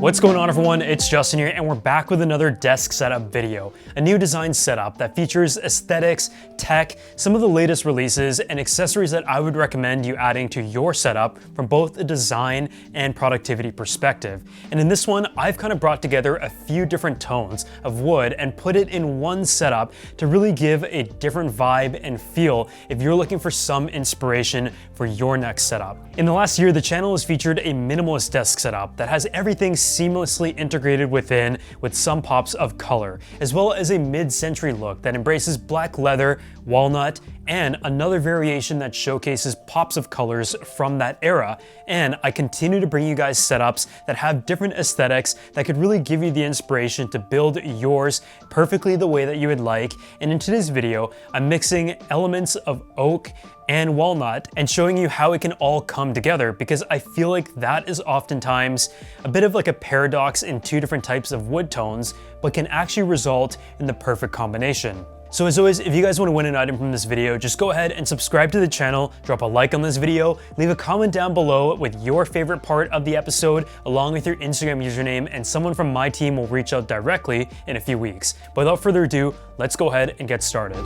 What's going on, everyone? It's Justin here, and we're back with another desk setup video. A new design setup that features aesthetics, tech, some of the latest releases, and accessories that I would recommend you adding to your setup from both a design and productivity perspective. And in this one, I've kind of brought together a few different tones of wood and put it in one setup to really give a different vibe and feel if you're looking for some inspiration for your next setup. In the last year, the channel has featured a minimalist desk setup that has everything seamlessly integrated within with some pops of color, as well as a mid-century look that embraces black leather, walnut, and another variation that showcases pops of colors from that era. And I continue to bring you guys setups that have different aesthetics that could really give you the inspiration to build yours perfectly the way that you would like. And in today's video, I'm mixing elements of oak and walnut and showing you how it can all come together, because I feel like that is oftentimes a bit of like a paradox in two different types of wood tones, but can actually result in the perfect combination. So as always, if you guys want to win an item from this video, just go ahead and subscribe to the channel, drop a like on this video, leave a comment down below with your favorite part of the episode, along with your Instagram username, and someone from my team will reach out directly in a few weeks. But without further ado, let's go ahead and get started.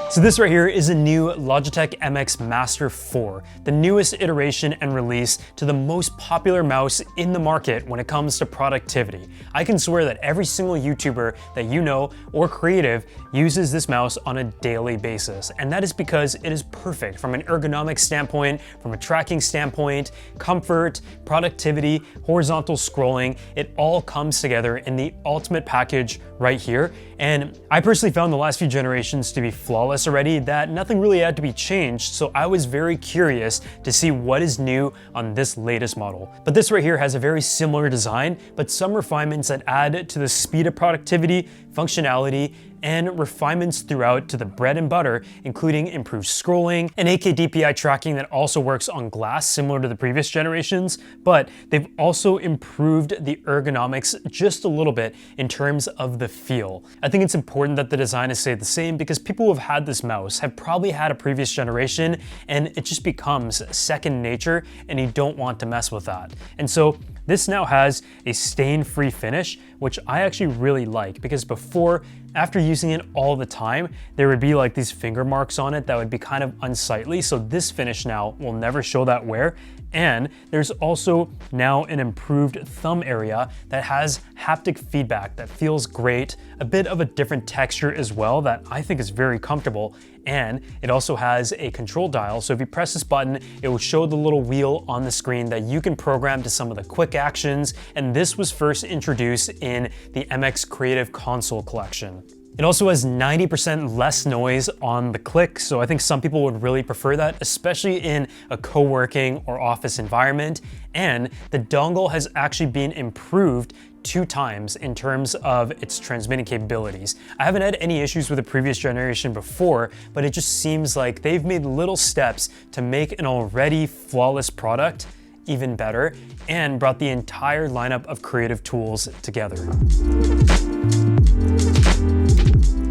So this right here is a new Logitech MX Master 4, the newest iteration and release to the most popular mouse in the market when it comes to productivity. I can swear that every single YouTuber that you know or creative uses this mouse on a daily basis, and that is because it is perfect from an ergonomic standpoint, from a tracking standpoint, comfort, productivity, horizontal scrolling. It all comes together in the ultimate package right here. And I personally found the last few generations to be flawless already, that nothing really had to be changed, so I was very curious to see what is new on this latest model. But this right here has a very similar design, but some refinements that add to the speed of productivity, functionality, and refinements throughout to the bread and butter, including improved scrolling and 8K DPI tracking that also works on glass similar to the previous generations, but they've also improved the ergonomics just a little bit in terms of the feel. I think it's important that the design is stayed the same because people who have had this mouse have probably had a previous generation and it just becomes second nature and you don't want to mess with that. And so this now has a stain-free finish, which I actually really like, because before, after using it all the time, there would be like these finger marks on it that would be kind of unsightly. So this finish now will never show that wear. And there's also now an improved thumb area that has haptic feedback that feels great, a bit of a different texture as well that I think is very comfortable. And it also has a control dial, so if you press this button, it will show the little wheel on the screen that you can program to some of the quick actions, and this was first introduced in the MX Creative Console collection. It also has 90% less noise on the click, so I think some people would really prefer that, especially in a co-working or office environment. And the dongle has actually been improved 2 times in terms of its transmitting capabilities. I haven't had any issues with the previous generation before, but it just seems like they've made little steps to make an already flawless product even better and brought the entire lineup of creative tools together.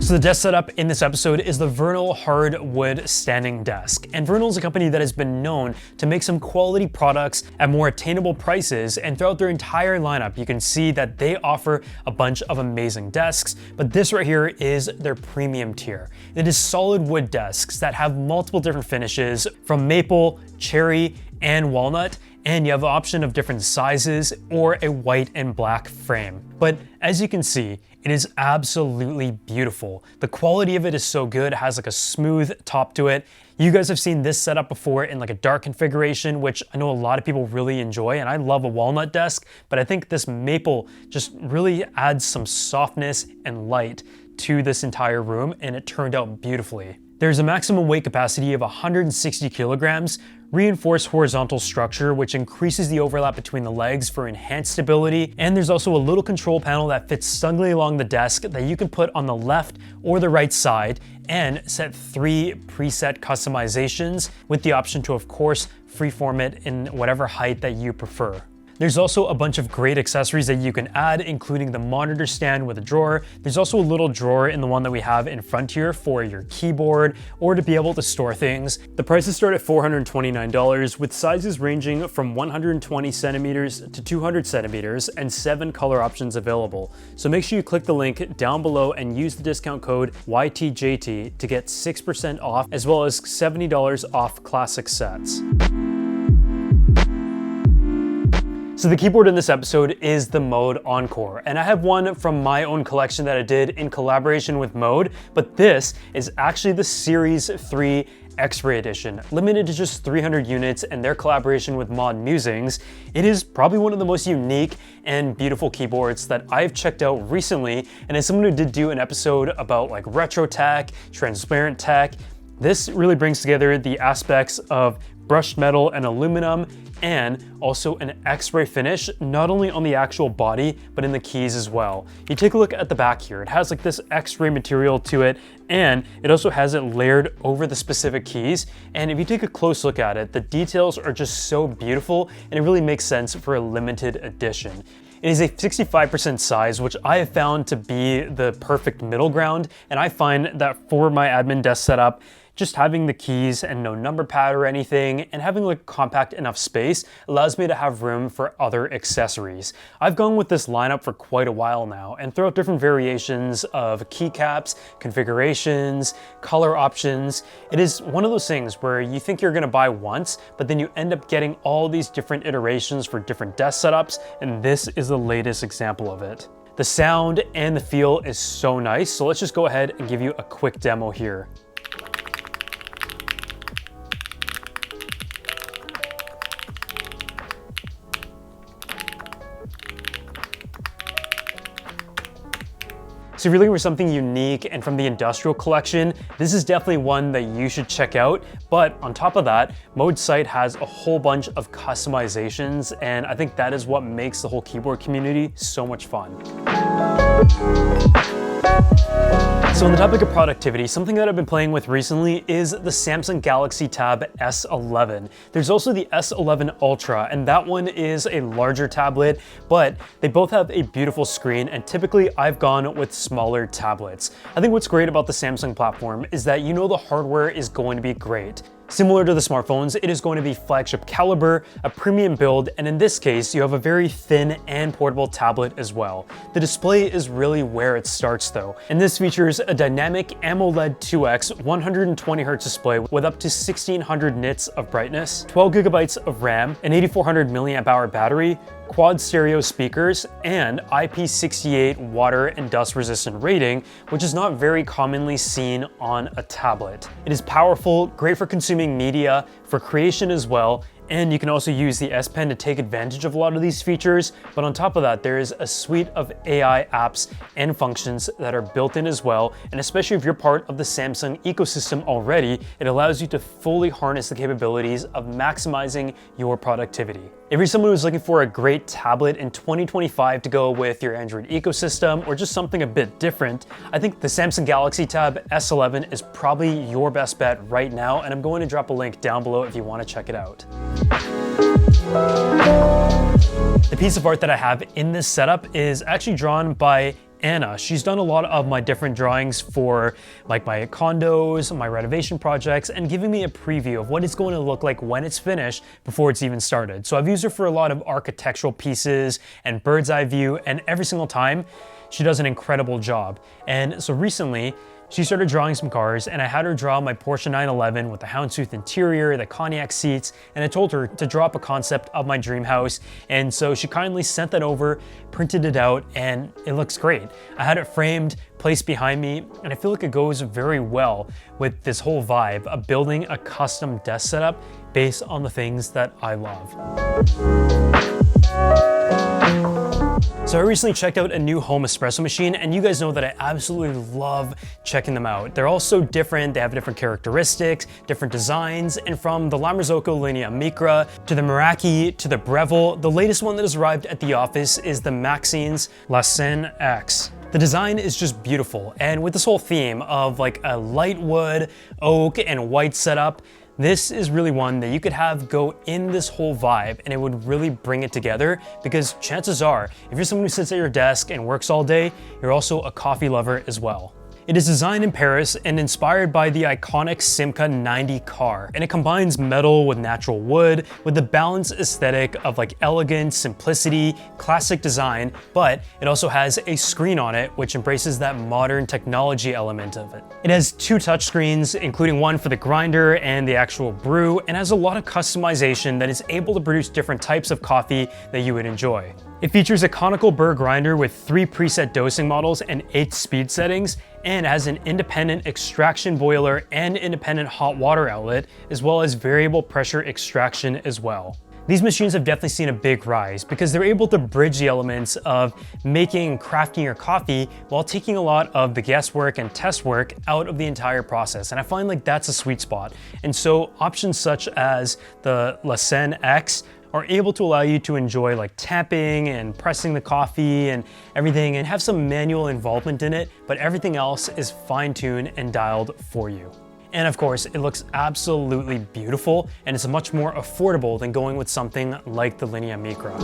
So the desk setup in this episode is the Vernal hardwood standing desk. And Vernal is a company that has been known to make some quality products at more attainable prices, and throughout their entire lineup, you can see that they offer a bunch of amazing desks, but this right here is their premium tier. It is solid wood desks that have multiple different finishes from maple, cherry, and walnut, and you have the option of different sizes or a white and black frame. But as you can see, it is absolutely beautiful. The quality of it is so good. It has like a smooth top to it. You guys have seen this setup before in like a dark configuration, which I know a lot of people really enjoy, and I love a walnut desk, but I think this maple just really adds some softness and light to this entire room, and it turned out beautifully. There's a maximum weight capacity of 160 kilograms, reinforced horizontal structure, which increases the overlap between the legs for enhanced stability, and there's also a little control panel that fits snugly along the desk that you can put on the left or the right side and set 3 preset customizations with the option to, of course, freeform it in whatever height that you prefer. There's also a bunch of great accessories that you can add, including the monitor stand with a drawer. There's also a little drawer in the one that we have in front here for your keyboard or to be able to store things. The prices start at $429 with sizes ranging from 120 centimeters to 200 centimeters and 7 color options available. So make sure you click the link down below and use the discount code YTJT to get 6% off as well as $70 off classic sets. So the keyboard in this episode is the Mode Encore, and I have one from my own collection that I did in collaboration with Mode, but this is actually the Series 3 X-Ray edition, limited to just 300 units and their collaboration with Mod Musings. It is probably one of the most unique and beautiful keyboards that I've checked out recently, and as someone who did do an episode about like retro tech, transparent tech, this really brings together the aspects of brushed metal and aluminum, and also an X-ray finish, not only on the actual body, but in the keys as well. You take a look at the back here, it has like this X-ray material to it, and it also has it layered over the specific keys. And if you take a close look at it, the details are just so beautiful, and it really makes sense for a limited edition. It is a 65% size, which I have found to be the perfect middle ground, and I find that for my admin desk setup, just having the keys and no number pad or anything and having like compact enough space allows me to have room for other accessories. I've gone with this lineup for quite a while now and throughout different variations of keycaps, configurations, color options. It is one of those things where you think you're gonna buy once, but then you end up getting all these different iterations for different desk setups, and this is the latest example of it. The sound and the feel is so nice, so let's just go ahead and give you a quick demo here. So if you're looking for something unique and from the industrial collection, this is definitely one that you should check out. But on top of that, Mode's site has a whole bunch of customizations, and I think that is what makes the whole keyboard community so much fun. So on the topic of productivity, something that I've been playing with recently is the Samsung Galaxy Tab S11. There's also the S11 Ultra, and that one is a larger tablet, but they both have a beautiful screen, and typically I've gone with smaller tablets. I think what's great about the Samsung platform is that you know the hardware is going to be great. Similar to the smartphones, it is going to be flagship caliber, a premium build, and in this case, you have a very thin and portable tablet as well. The display is really where it starts though, and this features a dynamic AMOLED 2X 120Hz display with up to 1600 nits of brightness, 12 gigabytes of RAM, an 8400 mAh battery, quad stereo speakers, and IP68 water and dust resistant rating, which is not very commonly seen on a tablet. It is powerful, great for consuming media, for creation as well, and you can also use the S Pen to take advantage of a lot of these features. But on top of that, there is a suite of AI apps and functions that are built in as well. And especially if you're part of the Samsung ecosystem already, it allows you to fully harness the capabilities of maximizing your productivity. If you're someone who's looking for a great tablet in 2025 to go with your Android ecosystem or just something a bit different, I think the Samsung Galaxy Tab S11 is probably your best bet right now, and I'm going to drop a link down below if you want to check it out. The piece of art that I have in this setup is actually drawn by Anna. She's done a lot of my different drawings for like my condos, my renovation projects, and giving me a preview of what it's going to look like when it's finished before it's even started. So I've used her for a lot of architectural pieces and bird's eye view, and every single time she does an incredible job. And so recently, she started drawing some cars, and I had her draw my Porsche 911 with the houndstooth interior, the cognac seats, and I told her to draw up a concept of my dream house. And so she kindly sent that over, printed it out, and it looks great. I had it framed, placed behind me, and I feel like it goes very well with this whole vibe of building a custom desk setup based on the things that I love. So I recently checked out a new home espresso machine, and you guys know that I absolutely love checking them out. They're all so different, they have different characteristics, different designs, and from the La Marzocco Linea Micra to the Meraki to the Breville, the latest one that has arrived at the office is the Maxim's La Seine X. The design is just beautiful, and with this whole theme of like a light wood, oak, and white setup, This is really one that you could have go in this whole vibe and it would really bring it together, because chances are, if you're someone who sits at your desk and works all day, you're also a coffee lover as well. It is designed in Paris and inspired by the iconic Simca 90 car, and it combines metal with natural wood with the balanced aesthetic of like elegance, simplicity, classic design, but it also has a screen on it which embraces that modern technology element of it. It has 2 touchscreens, including one for the grinder and the actual brew, and has a lot of customization that is able to produce different types of coffee that you would enjoy. It features a conical burr grinder with 3 preset dosing models and 8 speed settings, and has an independent extraction boiler and independent hot water outlet, as well as variable pressure extraction as well. These machines have definitely seen a big rise because they're able to bridge the elements of making and crafting your coffee while taking a lot of the guesswork and test work out of the entire process. And I find like that's a sweet spot. And so options such as the Seine X are able to allow you to enjoy like tapping and pressing the coffee and everything and have some manual involvement in it, but everything else is fine-tuned and dialed for you. And of course, it looks absolutely beautiful, and it's much more affordable than going with something like the Linea Micra.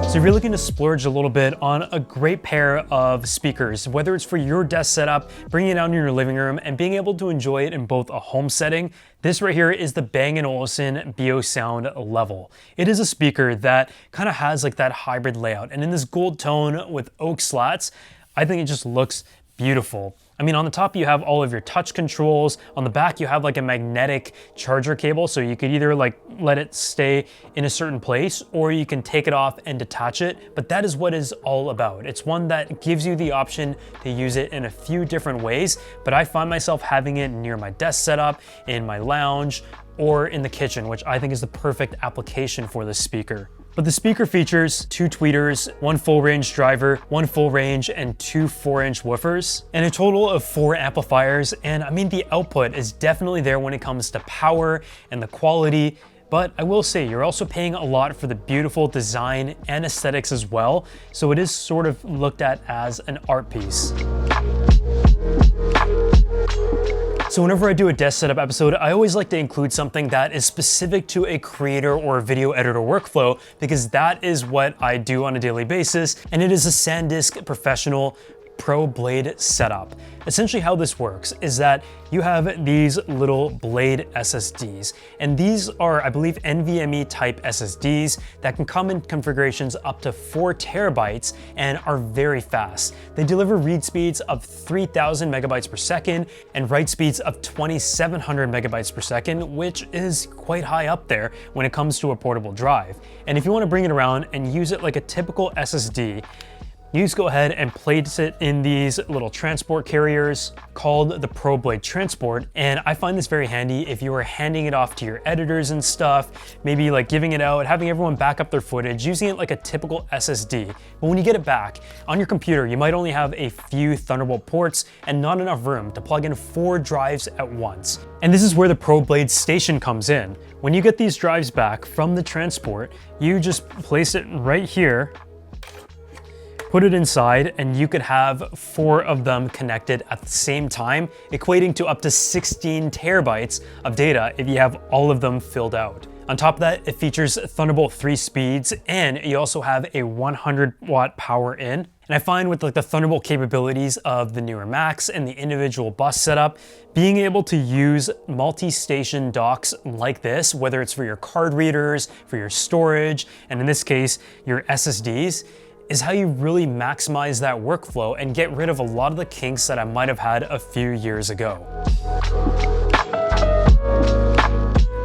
So if you're looking to splurge a little bit on a great pair of speakers, whether it's for your desk setup, bringing it out in your living room, and being able to enjoy it in both a home setting, this right here is the Bang & Olufsen Beosound Level. It is a speaker that kind of has like that hybrid layout, and in this gold tone with oak slats, I think it just looks beautiful. I mean, on the top you have all of your touch controls. On the back you have like a magnetic charger cable, so you could either like let it stay in a certain place or you can take it off and detach it. But that is what it's all about. It's one that gives you the option to use it in a few different ways, but I find myself having it near my desk setup, in my lounge, or in the kitchen, which I think is the perfect application for this speaker. But the speaker features 2 tweeters, 1 full range driver, 1 full range, and 2 4-inch woofers, and a total of 4 amplifiers. And I mean, the output is definitely there when it comes to power and the quality, but I will say you're also paying a lot for the beautiful design and aesthetics as well, so it is sort of looked at as an art piece. So whenever I do a desk setup episode, I always like to include something that is specific to a creator or a video editor workflow, because that is what I do on a daily basis, and it is a Sandisk Professional Pro Blade setup. Essentially how this works is that you have these little blade SSDs, and these are, I believe, NVMe type SSDs that can come in configurations up to 4 terabytes and are very fast. They deliver read speeds of 3,000 megabytes per second and write speeds of 2,700 megabytes per second, which is quite high up there when it comes to a portable drive. And if you want to bring it around and use it like a typical SSD, you just go ahead and place it in these little transport carriers called the Pro Blade Transport. And I find this very handy if you are handing it off to your editors and stuff, maybe like giving it out, having everyone back up their footage, using it like a typical SSD. But when you get it back on your computer, you might only have a few Thunderbolt ports and not enough room to plug in 4 drives at once. And this is where the Pro Blade Station comes in. When you get these drives back from the transport, you just place it right here, put it inside, and you could have 4 of them connected at the same time, equating to up to 16 terabytes of data if you have all of them filled out. On top of that, it features Thunderbolt 3 speeds, and you also have a 100 watt power in. And I find with like the Thunderbolt capabilities of the newer Macs and the individual bus setup, being able to use multi-station docks like this, whether it's for your card readers, for your storage, and in this case, your SSDs, is how you really maximize that workflow and get rid of a lot of the kinks that I might have had a few years ago.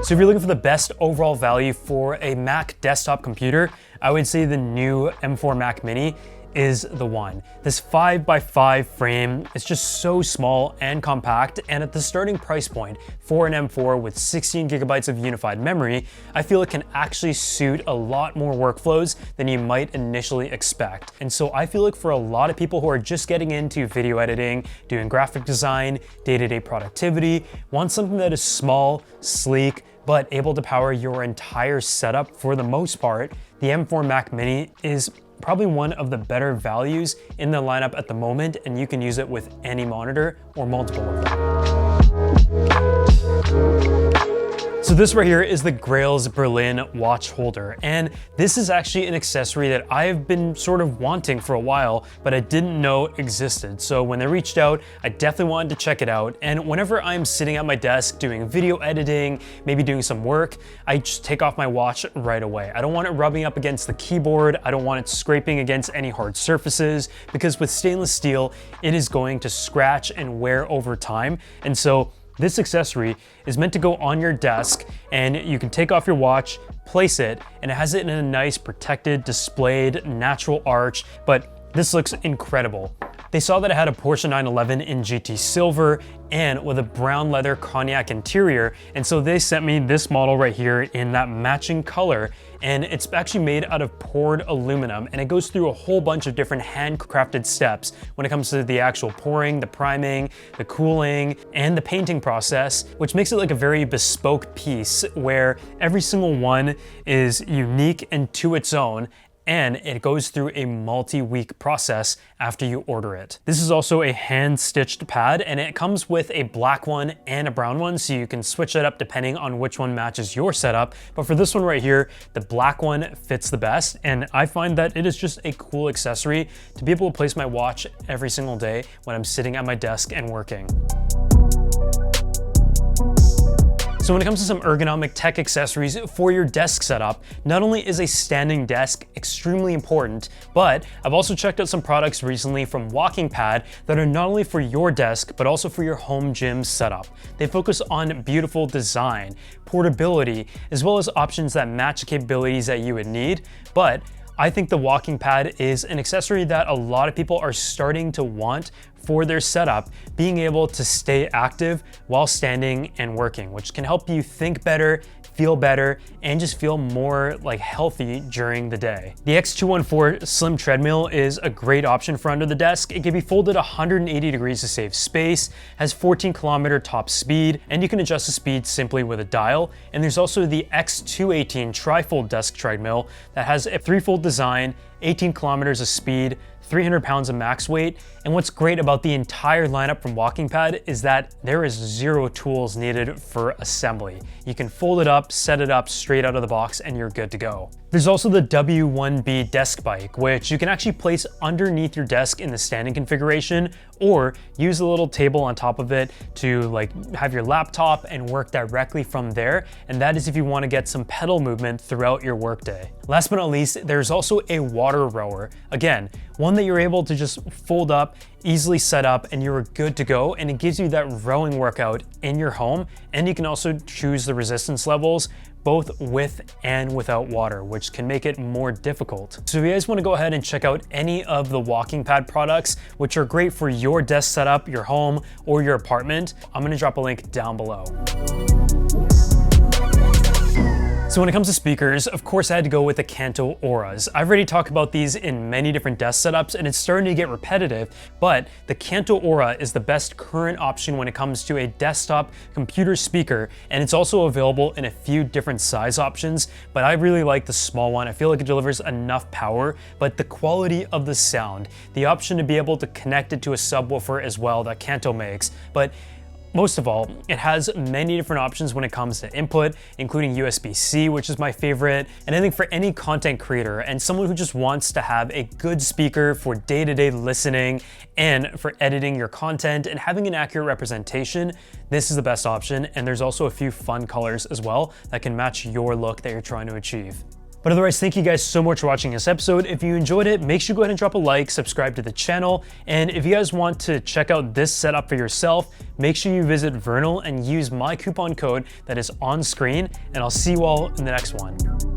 So if you're looking for the best overall value for a Mac desktop computer, I would say the new M4 Mac Mini is the one. This 5x5 frame is just so small and compact, and at the starting price point for an M4 with 16 gigabytes of unified memory, I feel it can actually suit a lot more workflows than you might initially expect. And so I feel like for a lot of people who are just getting into video editing, doing graphic design, day-to-day productivity, want something that is small, sleek, but able to power your entire setup for the most part, the M4 Mac Mini is probably one of the better values in the lineup at the moment, and you can use it with any monitor or multiple of them. So this right here is the Grails Berlin watch holder, and this is actually an accessory that I've been sort of wanting for a while, but I didn't know existed. So when they reached out, I definitely wanted to check it out, and whenever I'm sitting at my desk doing video editing, maybe doing some work, I just take off my watch right away. I don't want it rubbing up against the keyboard, I don't want it scraping against any hard surfaces, because with stainless steel, it is going to scratch and wear over time, and so this accessory is meant to go on your desk, and you can take off your watch, place it, and it has it in a nice protected, displayed, natural arch, but this looks incredible. They saw that it had a Porsche 911 in GT Silver and with a brown leather cognac interior, and so they sent me this model right here in that matching color, and it's actually made out of poured aluminum, and it goes through a whole bunch of different handcrafted steps when it comes to the actual pouring, the priming, the cooling, and the painting process, which makes it like a very bespoke piece where every single one is unique and to its own, and it goes through a multi-week process after you order it. This is also a hand-stitched pad, and it comes with a black one and a brown one, so you can switch it up depending on which one matches your setup. But for this one right here, the black one fits the best, and I find that it is just a cool accessory to be able to place my watch every single day when I'm sitting at my desk and working. So when it comes to some ergonomic tech accessories for your desk setup, not only is a standing desk extremely important, but I've also checked out some products recently from Walkingpad that are not only for your desk, but also for your home gym setup. They focus on beautiful design, portability, as well as options that match the capabilities that you would need, but I think the Walkingpad is an accessory that a lot of people are starting to want for their setup, being able to stay active while standing and working, which can help you think better, feel better, and just feel more like healthy during the day. The X214 Slim Treadmill is a great option for under the desk. It can be folded 180 degrees to save space, has 14-kilometer top speed, and you can adjust the speed simply with a dial. And there's also the X218 Trifold Desk Treadmill that has a 3-fold design, 18 kilometers of speed, 300 pounds of max weight, and what's great about the entire lineup from Walkingpad is that there is 0 tools needed for assembly. You can fold it up, set it up straight out of the box, and you're good to go. There's also the W1B desk bike, which you can actually place underneath your desk in the standing configuration, or use a little table on top of it to like have your laptop and work directly from there, and that is if you want to get some pedal movement throughout your workday. Last but not least, there's also a water rower. Again, one that you're able to just fold up, easily set up, and you're good to go, and it gives you that rowing workout in your home, and you can also choose the resistance levels both with and without water, which can make it more difficult. So if you guys want to go ahead and check out any of the Walkingpad products, which are great for your desk setup, your home, or your apartment, I'm going to drop a link down below. So when it comes to speakers, of course I had to go with the Kanto Oras. I've already talked about these in many different desk setups, and it's starting to get repetitive, but the Kanto Ora is the best current option when it comes to a desktop computer speaker, and it's also available in a few different size options, but I really like the small one. I feel like it delivers enough power, but the quality of the sound, the option to be able to connect it to a subwoofer as well that Kanto makes, but most of all, it has many different options when it comes to input, including USB-C, which is my favorite, and I think for any content creator and someone who just wants to have a good speaker for day-to-day listening and for editing your content and having an accurate representation, this is the best option. And there's also a few fun colors as well that can match your look that you're trying to achieve. But otherwise, thank you guys so much for watching this episode. If you enjoyed it, make sure to go ahead and drop a like, subscribe to the channel, and if you guys want to check out this setup for yourself, make sure you visit Vernal and use my coupon code that is on screen, and I'll see you all in the next one.